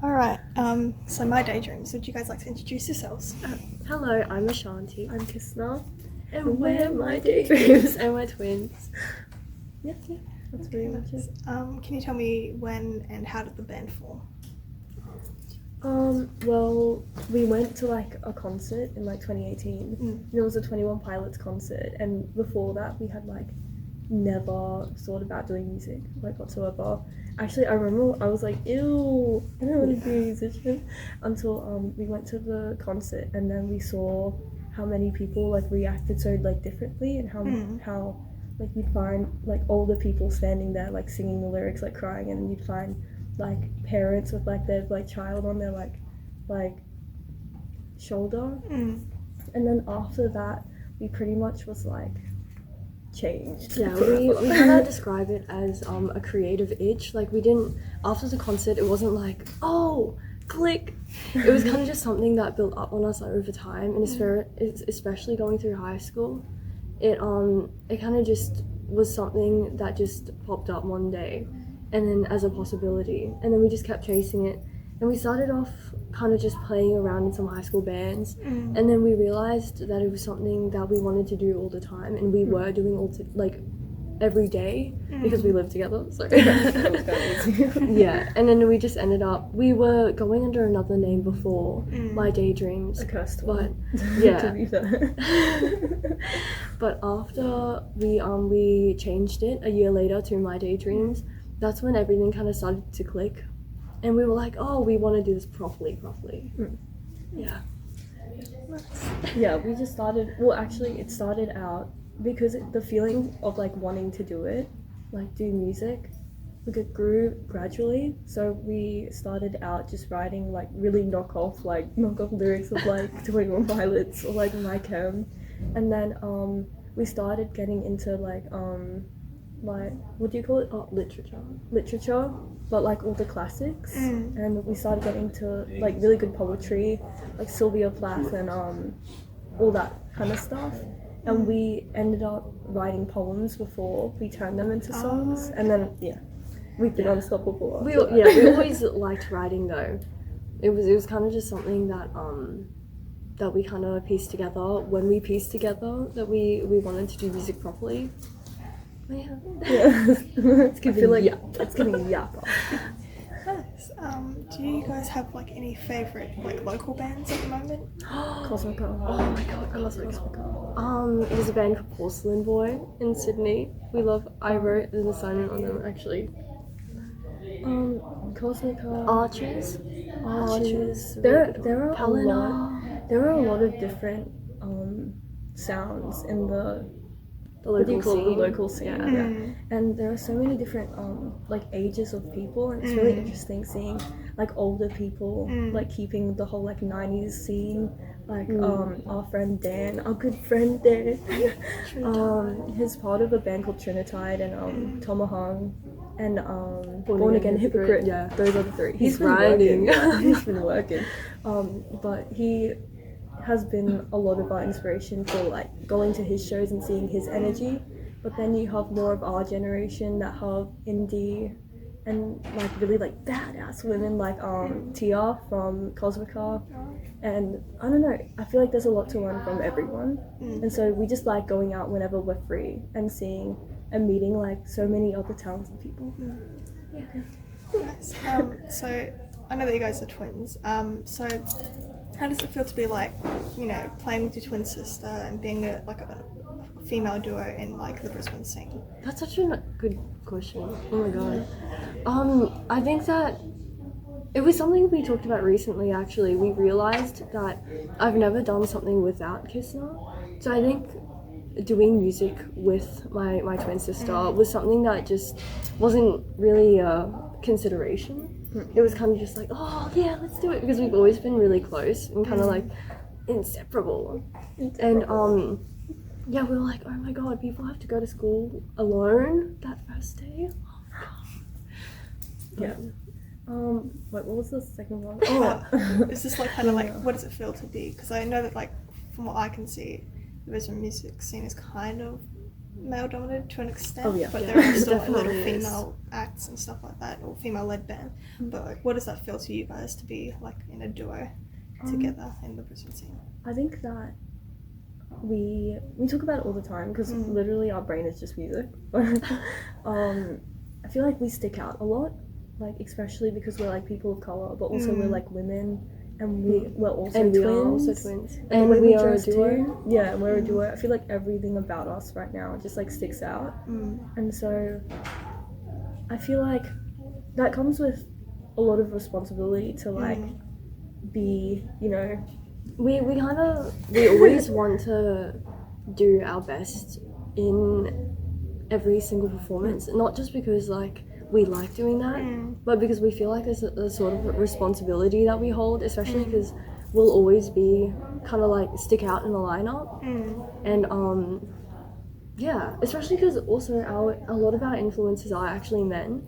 All right. So my daydreams. Would you guys like to introduce yourselves? Hello, I'm Ashanti. I'm Kisna. And we're my daydreams and we're twins. Yeah, that's pretty much it. Can you tell me when and how did the band form? Well, we went to like a concert in like 2018. And it was a 21 Pilots concert, and before that we had like never thought about doing music like whatsoever. Actually, I remember I was like, ew, I don't want to be a musician until we went to the concert, and then we saw how many people like reacted so like differently, and how like you'd find like older people standing there like singing the lyrics, like crying, and you'd find like parents with like their like child on their like shoulder. And then after that we pretty much was like changed. Yeah, we kind of describe it as a creative itch. Like we didn't, after the concert, it wasn't like, oh, click. It was kind of just something that built up on us like, over time, and especially going through high school, it kind of just was something that just popped up one day, and then as a possibility, and then we just kept chasing it, and we started off kind of just playing around in some high school bands, and then we realized that it was something that we wanted to do all the time, and we were doing like every day because we lived together. So yeah, and then we just ended up, we were going under another name before, My Daydreams, A cursed but one. yeah. To be fair. But after we changed it a year later to My Daydreams, that's when everything kind of started to click, and we were like, oh, we want to do this properly. Yeah. Yeah, we just started, well actually it started out because the feeling of like wanting to do it, like do music, like it grew gradually. So we started out just writing like really knockoff lyrics of like 21 Pilots or like My Chem, and then we started getting into like what do you call it? Oh, Literature, but like all the classics, and we started getting into like really good poetry, like Sylvia Plath and all that kind of stuff, and we ended up writing poems before we turned them into songs, and then we've been unstoppable. We always liked writing though. It was kind of just something that that we kind of pieced together when we pieced together that we wanted to do music properly. Yeah. It's giving yap. Nice. Do you guys have like any favorite like local bands at the moment? Cosmica. Oh my god, I love Cosmica. There's a band called Porcelain Boy in Sydney. I wrote an assignment on them actually. Cosmica. Archers. There are Helena. There are a lot of different sounds in the local scene. Yeah. And there are so many different like ages of people, and it's really interesting seeing like older people like keeping the whole like 90s scene, like our friend Dan, our good friend Dan, he's part of a band called Trinitide, and Tomahong and Born Again Hypocrite. Yeah, those are the three. He's been writing. working. He's been working, but he has been a lot of our inspiration for like going to his shows and seeing his energy. But then you have more of our generation that have indie and like really like badass women like Tia from Cosmica, and I don't know, I feel like there's a lot to learn from everyone, and so we just like going out whenever we're free and seeing and meeting like so many other talented people. Nice. So I know that you guys are twins. So how does it feel to be like, you know, playing with your twin sister and being a female duo in like the Brisbane scene? That's such a good question. Oh my god. I think that it was something we talked about recently actually. We realized that I've never done something without Kisna. So I think doing music with my twin sister was something that just wasn't really a consideration. It was kind of just like, oh yeah, let's do it, because we've always been really close and kind of like inseparable. And yeah, we were like, oh my god, people have to go to school alone that first day. Oh my god. Yeah. What was the second one? It's just like kind of like, what does it feel to be? Because I know that like from what I can see, the Brisbane music scene is kind of male dominated to an extent, Oh, yeah. but Yeah, there are still a lot definitely of is. female acts and stuff like that, or female led band. But like, what does that feel to you guys to be like in a duo together in the Brisbane scene? I think that we talk about it all the time because literally our brain is just music. I feel like we stick out a lot, like especially because we're like people of color, but also we're like women, and we're also And twins. we are also twins. And the And way we are a dress duo. too. Yeah, and we're a duo. I feel like everything about us right now just like sticks out, and so I feel like that comes with a lot of responsibility to like be, you know. We always want to do our best in every single performance, not just because like we like doing that, but because we feel like there's a sort of responsibility that we hold, especially because we'll always be kind of like stick out in the lineup, and yeah, especially because also a lot of our influences are actually men.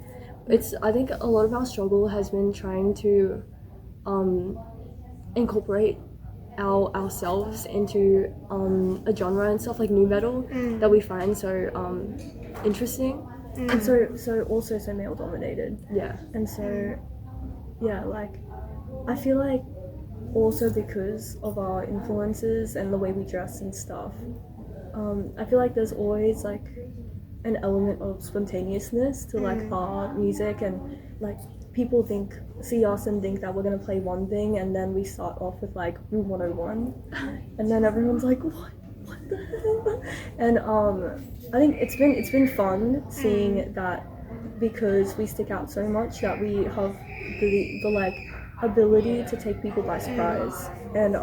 I think a lot of our struggle has been trying to incorporate ourselves into a genre and stuff like new metal that we find so interesting. And so also so male dominated. Yeah. And so yeah, like I feel like also because of our influences and the way we dress and stuff, I feel like there's always like an element of spontaneousness to like our music, and like people see us and think that we're gonna play one thing, and then we start off with like Room 101, and then everyone's like, what the hell? And I think it's been fun seeing that, because we stick out so much that we have the like ability to take people by surprise and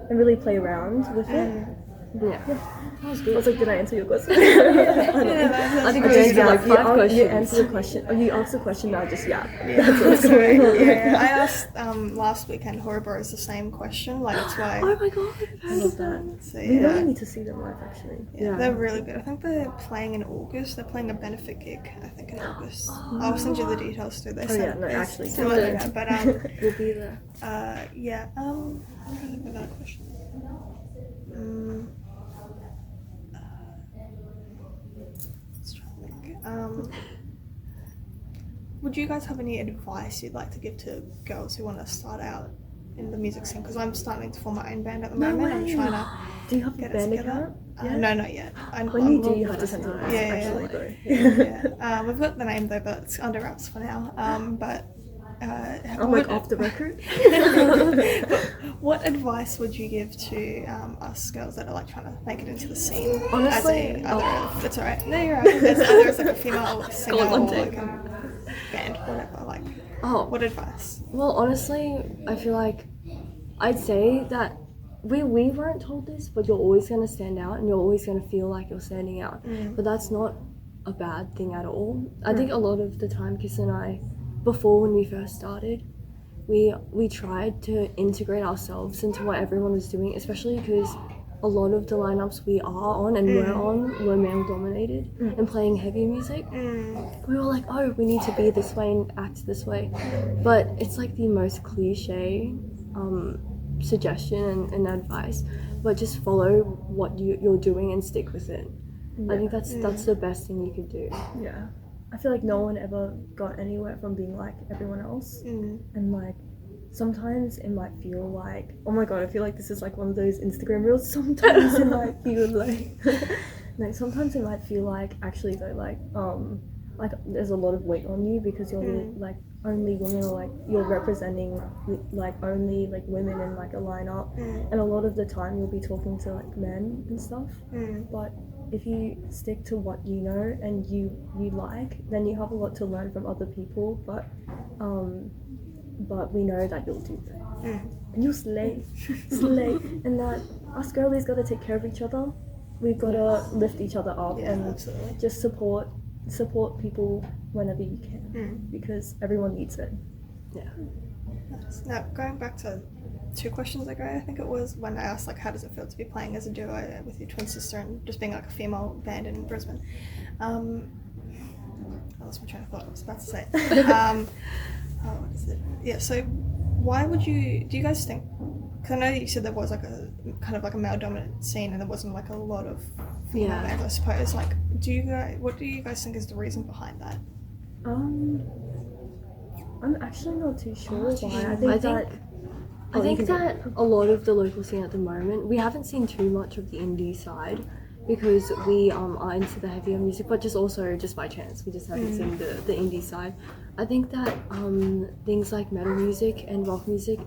really play around with it. Yeah. That was I good. was like, did I answer your question? I think we just answered like yapped. 5 questions. You answered the question. You asked the question. Now just yeah. That's right. Yeah, I asked last weekend Horror the same question. Like that's why. Oh my god. I love that. So, We yeah. really need to see them live, actually. Yeah, they're really good. I think they're playing in August. They're playing a benefit gig, I think, in August. I'll send you the details too. They yeah, no, actually, send it out. But We'll be there. yeah. I'm trying to think of another question. Let's try to think. Would you guys have any advice you'd like to give to girls who want to start out in the music scene? Because I'm starting to form my own band at the moment. I'm trying to Do you have a get it band together. account? No, not yet. When you do, you have to send it to us, Yeah, actually, yeah. though. Yeah. We've got the name though, but it's under wraps for now. But I'm like off the record. what advice would you give to us girls that are like trying to make it into the scene? Honestly, That's alright. No, you're right. Either as like a female singer or on, like a band, whatever. Like, what advice? Well, honestly, I feel like I'd say that we weren't told this, but you're always going to stand out and you're always going to feel like you're standing out. But that's not a bad thing at all. I think a lot of the time, Kiss and I, before when we first started, we tried to integrate ourselves into what everyone was doing, especially because a lot of the lineups we are on and were on were male dominated and playing heavy music. We were like, oh, we need to be this way and act this way, but it's like the most cliche suggestion and advice, but just follow what you're doing and stick with it. I think that's the best thing you could do. Yeah. I feel like no one ever got anywhere from being like everyone else. And like sometimes it might feel like, oh my god, I feel like this is like one of those Instagram reels. Sometimes it might feel like no, sometimes it might feel like actually though like there's a lot of weight on you because you're like only women, or like you're representing like only like women in like a lineup, and a lot of the time you'll be talking to like men and stuff. But if you stick to what you know and you like, then you have a lot to learn from other people. But we know that you'll do that, and you'll slay, and that us girlies gotta take care of each other. We've gotta lift each other up and absolutely. just support people whenever you can, because everyone needs it. Yeah. Nice. Now, going back to 2 questions ago, I think it was, when I asked like how does it feel to be playing as a duo with your twin sister and just being like a female band in Brisbane. I lost my train of thought. I was about to say. What is it? Yeah. So, why would you? Do you guys think because I know that you said there was like a kind of like a male dominant scene and there wasn't like a lot of female Yeah. bands, I suppose. Like, what do you guys think is the reason behind that? I'm actually not too sure why. I think that a lot of the local scene at the moment, we haven't seen too much of the indie side because we are into the heavier music, but just by chance, we just haven't seen the indie side. I think that things like metal music and rock music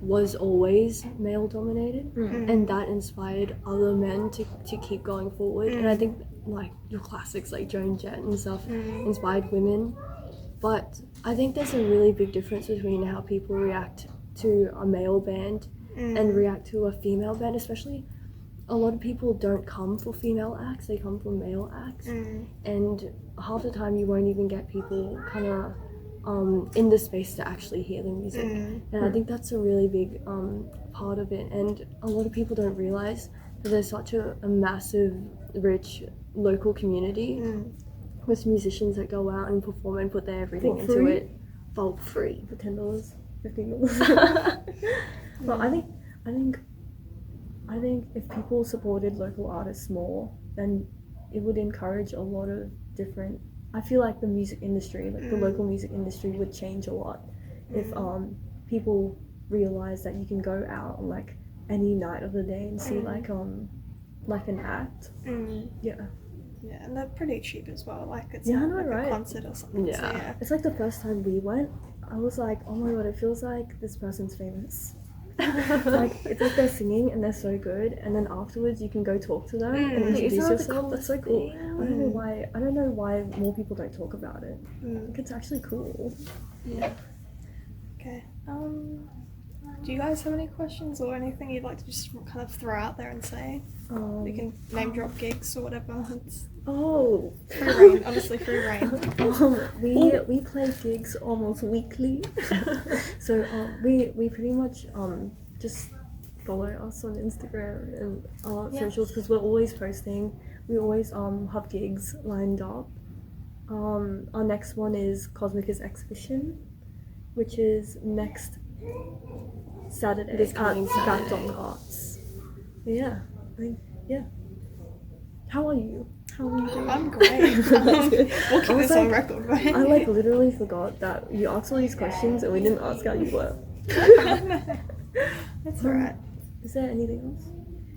was always male dominated, and that inspired other men to keep going forward. And I think like your classics like Joan Jett and stuff inspired women. But I think there's a really big difference between how people react to a male band and react to a female band, especially a lot of people don't come for female acts, they come for male acts. And half the time you won't even get people kind of in the space to actually hear the music. And I think that's a really big part of it. And a lot of people don't realize that there's such a massive, rich local community with musicians that go out and perform and put their everything into it for free. For $10, $15. But I think if people supported local artists more, then it would encourage a lot of different. I feel like the music industry, like the local music industry, would change a lot if people realize that you can go out on like any night of the day and see like an act. Yeah, and they're pretty cheap as well. Like it's Yeah, I not know, like right? a concert or something. Yeah. So, yeah. It's like the first time we went, I was like, oh my god, it feels like this person's famous. It's like they're singing and they're so good, and then afterwards you can go talk to them and introduce Isn't that the yourself. That's so cool. thing? I don't know why more people don't talk about it. Like, it's actually cool. Yeah. Okay. Do you guys have any questions or anything you'd like to just kind of throw out there and say? You can name drop gigs or whatever. It's free reign, honestly, free reign. We play gigs almost weekly, so we pretty much just follow us on Instagram and our socials because we're always posting. We always have gigs lined up. Our next one is Cosmica's Exhibition, which is next Saturday This at coming Backed Saturday. on Arts. Yeah, How are you? How are you doing? I'm great. We'll keep was this on like- record, right? I like literally forgot that you asked all these questions and we didn't ask how you were. That's alright. Is there anything else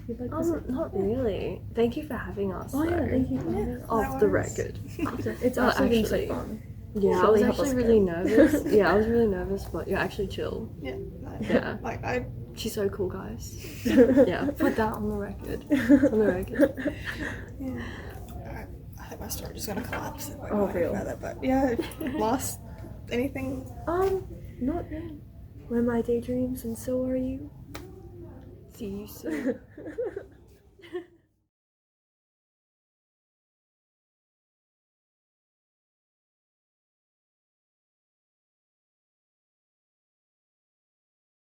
you'd like to say? Not really. Thank you for having us. Oh yeah, though. thank you. For having us. Off the record. It's Oh, actually been so actually. fun. Yeah, I Surely was help us actually again. really nervous. Yeah, I was really nervous, but you're actually chill. Yeah. No. Yeah. Like She's so cool, guys. Yeah, put that on the record. On the record. yeah. Alright. I think my storage is gonna collapse. If I Oh, go real. further, but yeah. Last anything? Not really. We're my daydreams and so are you. See you soon.